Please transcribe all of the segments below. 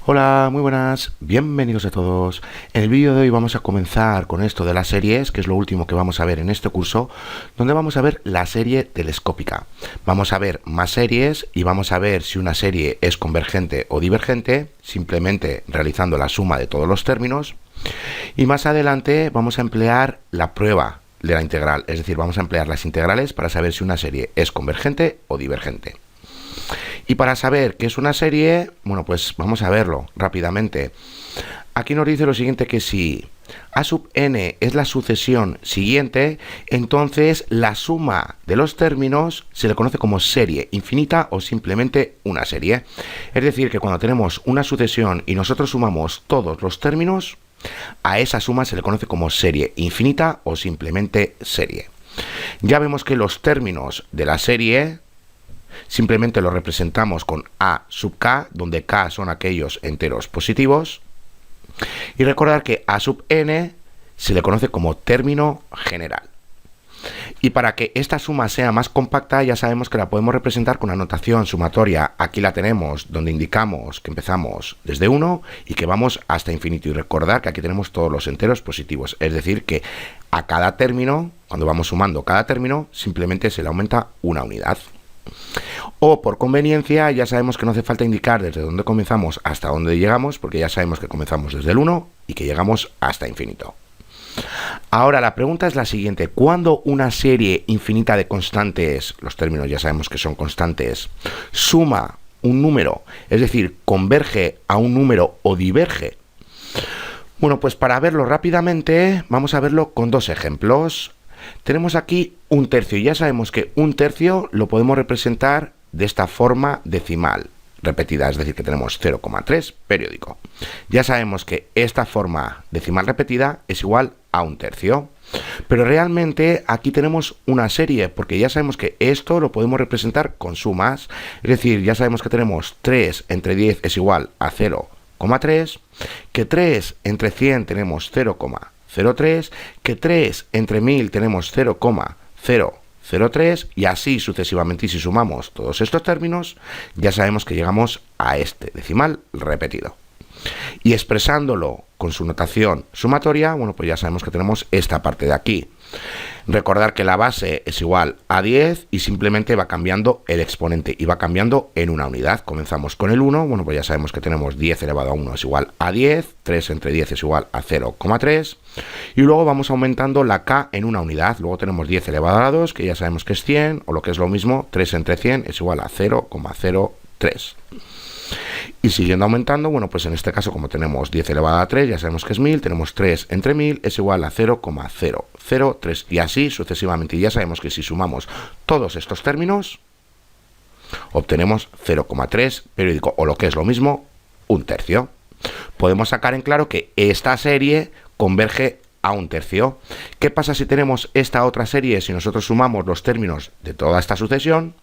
Hola, muy buenas, bienvenidos a todos. En el vídeo de hoy vamos a comenzar con esto de las series, que es lo último que vamos a ver en este curso, donde vamos a ver la serie telescópica. Vamos a ver más series y vamos a ver si una serie es convergente o divergente, simplemente realizando la suma de todos los términos. Y más adelante vamos a emplear la prueba de la integral, es decir, vamos a emplear las integrales para saber si una serie es convergente o divergente. Y para saber qué es una serie, bueno, pues vamos a verlo rápidamente. Aquí nos dice lo siguiente, que si a sub n es la sucesión siguiente, entonces la suma de los términos se le conoce como serie infinita o simplemente una serie. Es decir, que cuando tenemos una sucesión y nosotros sumamos todos los términos, a esa suma se le conoce como serie infinita o simplemente serie. Ya vemos que los términos de la serie simplemente lo representamos con a sub k, donde k son aquellos enteros positivos. Y recordar que a sub n se le conoce como término general. Y para que esta suma sea más compacta, ya sabemos que la podemos representar con la notación sumatoria. Aquí la tenemos, donde indicamos que empezamos desde 1 y que vamos hasta infinito. Y recordar que aquí tenemos todos los enteros positivos. Es decir, que a cada término, cuando vamos sumando cada término, simplemente se le aumenta una unidad. O por conveniencia ya sabemos que no hace falta indicar desde dónde comenzamos hasta dónde llegamos, porque ya sabemos que comenzamos desde el 1 y que llegamos hasta infinito. Ahora la pregunta es la siguiente: ¿cuándo una serie infinita de constantes, los términos ya sabemos que son constantes, suma un número, es decir, converge a un número o diverge? Bueno, pues para verlo rápidamente vamos a verlo con dos ejemplos. Tenemos aquí un tercio y ya sabemos que un tercio lo podemos representar de esta forma decimal repetida, es decir, que tenemos 0,3 periódico. Ya sabemos que esta forma decimal repetida es igual a un tercio, pero realmente aquí tenemos una serie, porque ya sabemos que esto lo podemos representar con sumas, es decir, ya sabemos que tenemos 3 entre 10 es igual a 0,3, que 3 entre 100 tenemos 0,03, que 3 entre 1000 tenemos 0,003 y así sucesivamente. Y si sumamos todos estos términos, ya sabemos que llegamos a este decimal repetido. Y expresándolo con su notación sumatoria, bueno, pues ya sabemos que tenemos esta parte de aquí. Recordar que la base es igual a 10 y simplemente va cambiando el exponente y va cambiando en una unidad. Comenzamos con el 1, bueno, pues ya sabemos que tenemos 10 elevado a 1 es igual a 10, 3 entre 10 es igual a 0,3 y luego vamos aumentando la k en una unidad. Luego tenemos 10 elevado a 2, que ya sabemos que es 100, o lo que es lo mismo, 3 entre 100 es igual a 0,03. Y siguiendo aumentando, bueno, pues en este caso, como tenemos 10 elevado a 3, ya sabemos que es 1000, tenemos 3 entre 1000 es igual a 0,003 y así sucesivamente. Y ya sabemos que si sumamos todos estos términos, obtenemos 0,3 periódico, o lo que es lo mismo, un tercio. Podemos sacar en claro que esta serie converge a un tercio. ¿Qué pasa si tenemos esta otra serie? Si nosotros sumamos los términos de toda esta sucesión,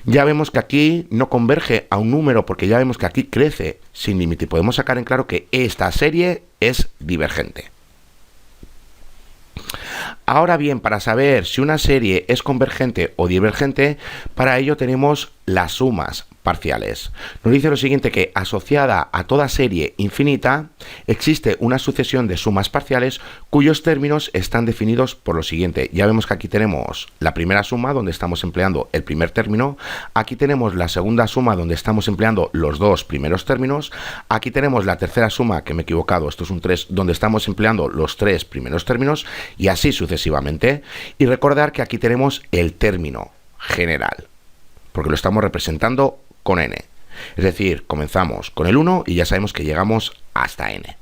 ya vemos que aquí no converge a un número, porque ya vemos que aquí crece sin límite. Y podemos sacar en claro que esta serie es divergente. Ahora bien, para saber si una serie es convergente o divergente, para ello tenemos las sumas parciales. Nos dice lo siguiente, que asociada a toda serie infinita existe una sucesión de sumas parciales cuyos términos están definidos por lo siguiente. Ya vemos que aquí tenemos la primera suma donde estamos empleando el primer término, aquí tenemos la segunda suma donde estamos empleando los dos primeros términos, aquí tenemos la tercera suma, que me he equivocado, esto es un 3, donde estamos empleando los tres primeros términos y así sucesivamente. Y recordar que aquí tenemos el término general, porque lo estamos representando con n. Es decir, comenzamos con el 1 y ya sabemos que llegamos hasta n.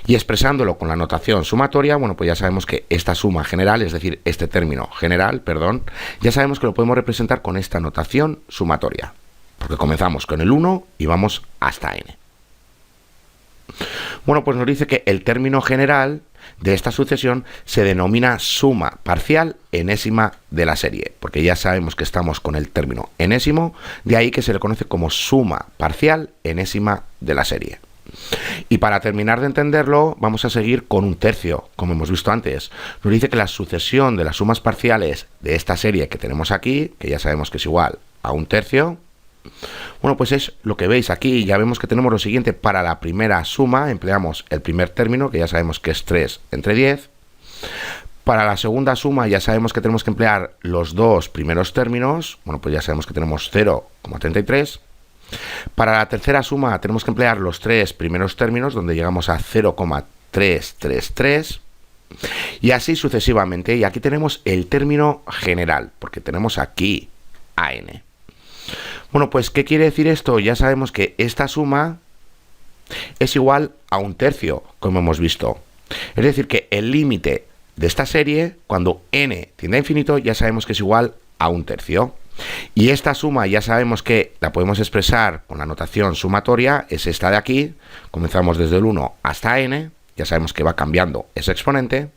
Y expresándolo con la notación sumatoria, bueno, pues ya sabemos que esta suma general, es decir, este término general, perdón, ya sabemos que lo podemos representar con esta notación sumatoria, porque comenzamos con el 1 y vamos hasta n. Bueno, pues nos dice que el término general de esta sucesión se denomina suma parcial enésima de la serie, porque ya sabemos que estamos con el término enésimo, de ahí que se le conoce como suma parcial enésima de la serie. Y para terminar de entenderlo, vamos a seguir con un tercio, como hemos visto antes. Nos dice que la sucesión de las sumas parciales de esta serie que tenemos aquí, que ya sabemos que es igual a un tercio, Bueno, pues es lo que veis aquí. Ya vemos que tenemos lo siguiente. Para la primera suma empleamos el primer término, que ya sabemos que es 3 entre 10. Para la segunda suma ya sabemos que tenemos que emplear los dos primeros términos. Bueno, pues ya sabemos que tenemos 0,33. Para la tercera suma tenemos que emplear los tres primeros términos, donde llegamos a 0,333. Y así sucesivamente. Y aquí tenemos el término general, porque tenemos aquí AN. Bueno, pues ¿qué quiere decir esto? Ya sabemos que esta suma es igual a 1/3, como hemos visto. Es decir, que el límite de esta serie, cuando n tiende a infinito, ya sabemos que es igual a 1/3. Y esta suma ya sabemos que la podemos expresar con la notación sumatoria, es esta de aquí. Comenzamos desde el 1 hasta n, ya sabemos que va cambiando ese exponente.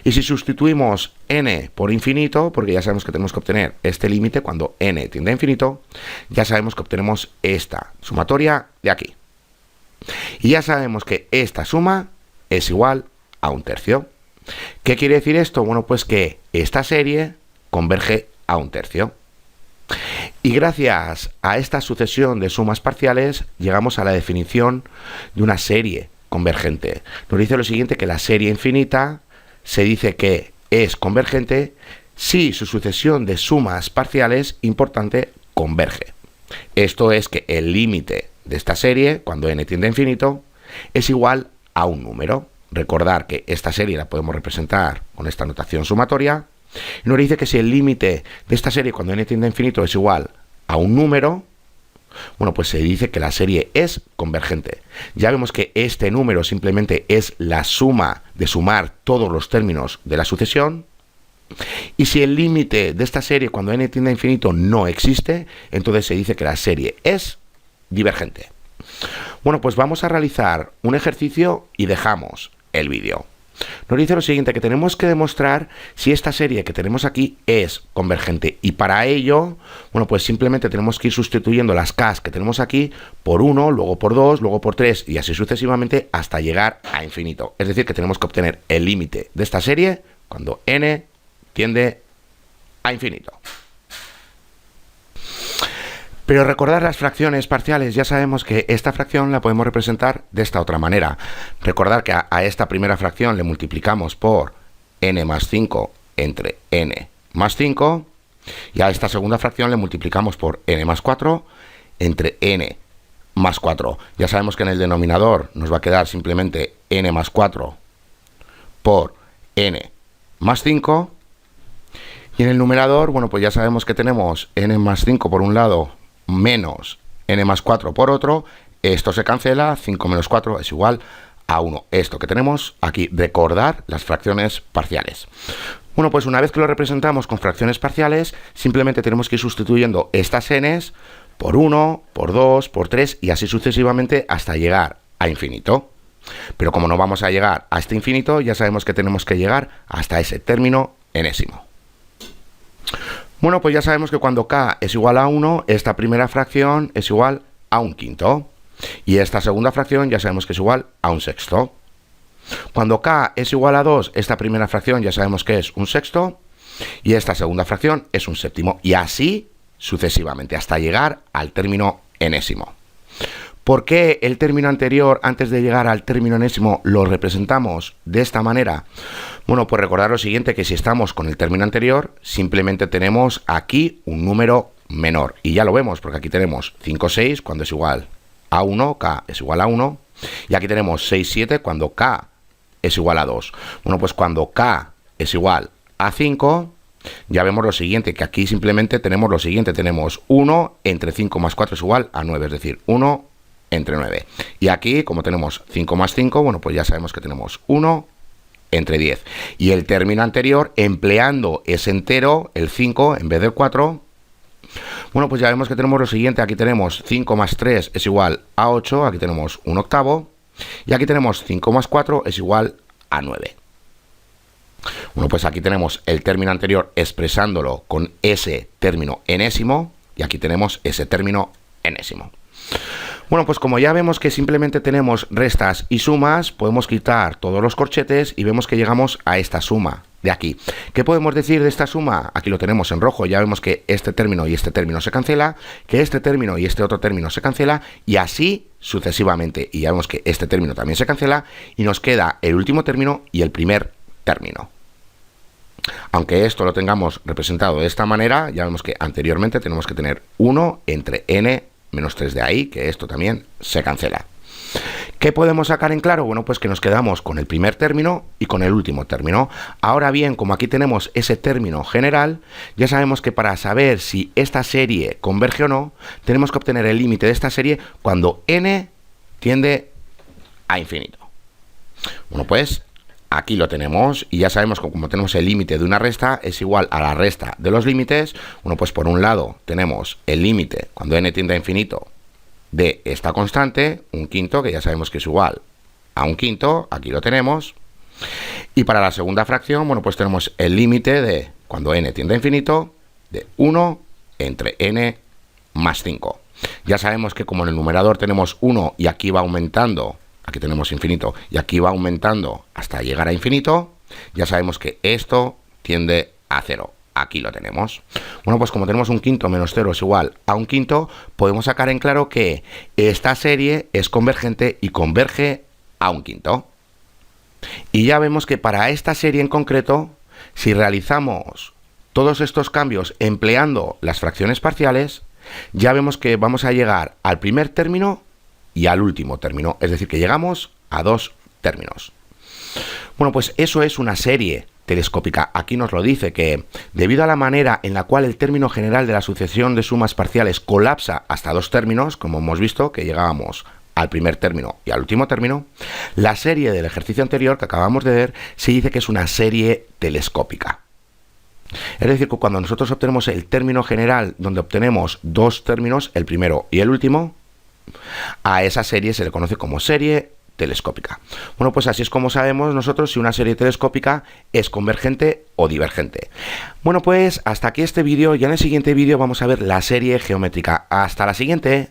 Y si sustituimos n por infinito, porque ya sabemos que tenemos que obtener este límite cuando n tiende a infinito, ya sabemos que obtenemos esta sumatoria de aquí. Y ya sabemos que esta suma es igual a 1/3. ¿Qué quiere decir esto? Bueno, pues que esta serie converge a 1/3. Y gracias a esta sucesión de sumas parciales llegamos a la definición de una serie convergente. Nos dice lo siguiente, que la serie infinita se dice que es convergente si su sucesión de sumas parciales importante converge. Esto es que el límite de esta serie, cuando n tiende a infinito, es igual a un número. Recordar que esta serie la podemos representar con esta notación sumatoria. Y nos dice que si el límite de esta serie, cuando n tiende a infinito, es igual a un número, bueno, pues se dice que la serie es convergente. Ya vemos que este número simplemente es la suma de sumar todos los términos de la sucesión. Y si el límite de esta serie, cuando n tiende a infinito, no existe, entonces se dice que la serie es divergente. Bueno, pues vamos a realizar un ejercicio y dejamos el vídeo. Nos dice lo siguiente, que tenemos que demostrar si esta serie que tenemos aquí es convergente. Y para ello, bueno, pues simplemente tenemos que ir sustituyendo las k's que tenemos aquí por 1, luego por 2, luego por 3 y así sucesivamente hasta llegar a infinito. Es decir, que tenemos que obtener el límite de esta serie cuando n tiende a infinito. Pero recordar las fracciones parciales, ya sabemos que esta fracción la podemos representar de esta otra manera. Recordar que a esta primera fracción le multiplicamos por n más 5 entre n más 5, y a esta segunda fracción le multiplicamos por n más 4 entre n más 4. Ya sabemos que en el denominador nos va a quedar simplemente n más 4 por n más 5, y en el numerador, bueno, pues ya sabemos que tenemos n más 5 por un lado menos n más 4 por otro. Esto se cancela, 5 menos 4 es igual a 1. Esto que tenemos aquí, recordar las fracciones parciales. Bueno, pues una vez que lo representamos con fracciones parciales, simplemente tenemos que ir sustituyendo estas n's por 1, por 2, por 3 y así sucesivamente hasta llegar a infinito. Pero como no vamos a llegar a este infinito, ya sabemos que tenemos que llegar hasta ese término enésimo. Bueno, pues ya sabemos que cuando k es igual a 1, esta primera fracción es igual a 1/5. Y esta segunda fracción ya sabemos que es igual a 1/6. Cuando k es igual a 2, esta primera fracción ya sabemos que es 1/6. Y esta segunda fracción es 1/7. Y así sucesivamente, hasta llegar al término enésimo. ¿Por qué el término anterior, antes de llegar al término enésimo, lo representamos de esta manera? Bueno, pues recordar lo siguiente, que si estamos con el término anterior, simplemente tenemos aquí un número menor. Y ya lo vemos, porque aquí tenemos 5, 6 cuando es igual a 1, k es igual a 1. Y aquí tenemos 6, 7 cuando k es igual a 2. Bueno, pues cuando k es igual a 5, ya vemos lo siguiente, que aquí simplemente tenemos lo siguiente. Tenemos 1 entre 5 más 4 es igual a 9, es decir, 1 entre 9. Y aquí, como tenemos 5 más 5, bueno, pues ya sabemos que tenemos 1 entre 10. Y el término anterior, empleando ese entero, el 5 en vez del 4, bueno, pues ya vemos que tenemos lo siguiente. Aquí tenemos 5 más 3 es igual a 8, aquí tenemos 1/8, y aquí tenemos 5 más 4 es igual a 9. Bueno, pues aquí tenemos el término anterior expresándolo con ese término enésimo, y aquí tenemos ese término enésimo. Bueno, pues como ya vemos que simplemente tenemos restas y sumas, podemos quitar todos los corchetes y vemos que llegamos a esta suma de aquí. ¿Qué podemos decir de esta suma? Aquí lo tenemos en rojo, ya vemos que este término y este término se cancela, que este término y este otro término se cancela, y así sucesivamente. Y ya vemos que este término también se cancela, y nos queda el último término y el primer término. Aunque esto lo tengamos representado de esta manera, ya vemos que anteriormente tenemos que tener 1 entre n menos 3 de ahí, que esto también se cancela. ¿Qué podemos sacar en claro? Bueno, pues que nos quedamos con el primer término y con el último término. Ahora bien, como aquí tenemos ese término general, ya sabemos que para saber si esta serie converge o no, tenemos que obtener el límite de esta serie cuando n tiende a infinito. Bueno, pues aquí lo tenemos y ya sabemos que como tenemos el límite de una resta es igual a la resta de los límites. Bueno, pues por un lado tenemos el límite cuando n tiende a infinito de esta constante, un quinto, que ya sabemos que es igual a un quinto, aquí lo tenemos. Y para la segunda fracción, bueno, pues tenemos el límite de cuando n tiende a infinito de 1 entre n más 5. Ya sabemos que como en el numerador tenemos 1 y aquí va aumentando, aquí tenemos infinito, y aquí va aumentando hasta llegar a infinito, ya sabemos que esto tiende a 0. Aquí lo tenemos. Bueno, pues como tenemos un quinto menos 0 es igual a un quinto, podemos sacar en claro que esta serie es convergente y converge a un quinto. Y ya vemos que para esta serie en concreto, si realizamos todos estos cambios empleando las fracciones parciales, ya vemos que vamos a llegar al primer término y al último término, es decir, que llegamos a dos términos. Bueno, pues eso es una serie telescópica. Aquí nos lo dice, que debido a la manera en la cual el término general de la sucesión de sumas parciales colapsa hasta dos términos, como hemos visto que llegábamos al primer término y al último término, la serie del ejercicio anterior que acabamos de ver se dice que es una serie telescópica. Es decir, que cuando nosotros obtenemos el término general donde obtenemos dos términos, el primero y el último, a esa serie se le conoce como serie telescópica. Bueno, pues así es como sabemos nosotros si una serie telescópica es convergente o divergente. Bueno, pues hasta aquí este vídeo. Ya en el siguiente vídeo vamos a ver la serie geométrica. Hasta la siguiente.